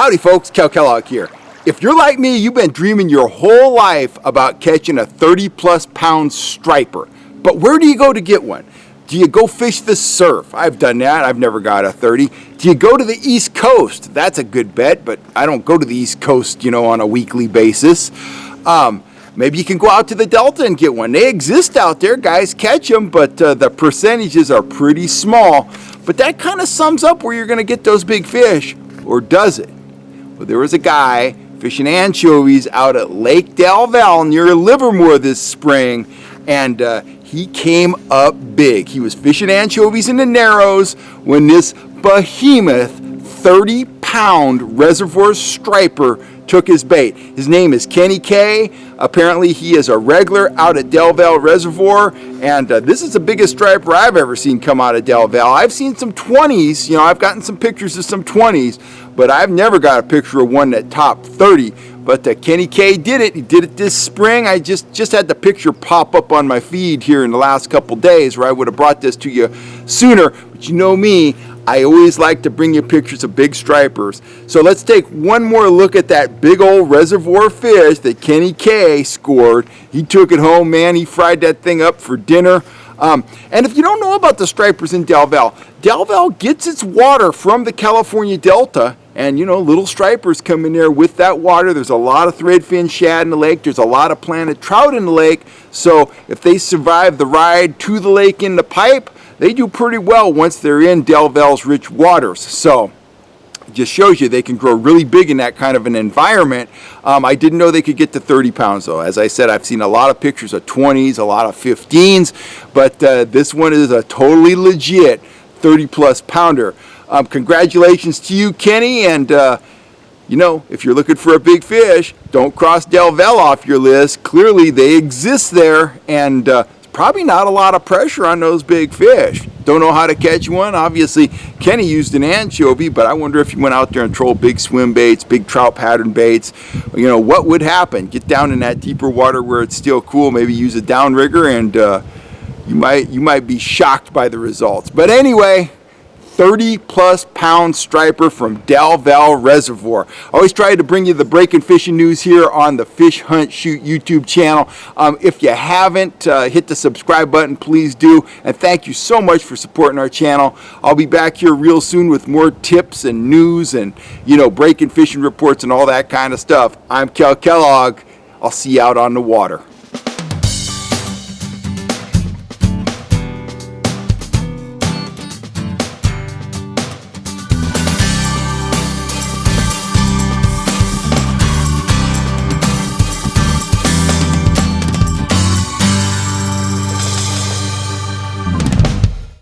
Howdy folks, Cal Kellogg here. If you're like me, you've been dreaming your whole life about catching a 30+ pound striper. But where do you go to get one? Do you go fish the surf? I've done that. I've never got a 30. Do you go to the East Coast? That's a good bet, but I don't go to the East Coast, on a weekly basis. Maybe you can go out to the Delta and get one. They exist out there. Guys catch them, but the percentages are pretty small. But that kind of sums up where you're going to get those big fish, or does it? Well, there was a guy fishing anchovies out at Lake Del Valle near Livermore this spring, and he came up big. He was fishing anchovies in the Narrows when this behemoth 30-pound reservoir striper took his bait. His name is Kenny K. Apparently he is a regular out at Del Valle Reservoir, and this is the biggest striper I've ever seen come out of Del Valle. I've seen some 20s, I've gotten some pictures of some 20s, but I've never got a picture of one that topped 30. But Kenny K did it. He did it this spring. I just had the picture pop up on my feed here in the last couple days, where I would have brought this to you sooner. But you know me, I always like to bring you pictures of big stripers. So let's take one more look at that big old reservoir fish that Kenny K scored. He took it home, man. He fried that thing up for dinner. And if you don't know about the stripers in Del Valle gets its water from the California Delta. And, little stripers come in there with that water. There's a lot of threadfin shad in the lake. There's a lot of planted trout in the lake. So if they survive the ride to the lake in the pipe, they do pretty well once they're in Del Valle's rich waters. So it just shows you they can grow really big in that kind of an environment. I didn't know they could get to 30 pounds, though. As I said, I've seen a lot of pictures of 20s, a lot of 15s. But this one is a totally legit 30+ pounder. Congratulations to you, Kenny, and if you're looking for a big fish, don't cross Del Valle off your list. Clearly they exist there, and probably not a lot of pressure on those big fish. Don't know how to catch one. Obviously Kenny used an anchovy, but I wonder if you went out there and trolled big swim baits, big trout pattern baits, what would happen? Get down in that deeper water where it's still cool, maybe use a downrigger, and you might be shocked by the results. But anyway, 30+ pound striper from Del Valle Reservoir. I always try to bring you the breaking fishing news here on the Fish Hunt Shoot YouTube channel. If you haven't, hit the subscribe button, please do. And thank you so much for supporting our channel. I'll be back here real soon with more tips and news and, breaking fishing reports and all that kind of stuff. I'm Cal Kellogg. I'll see you out on the water.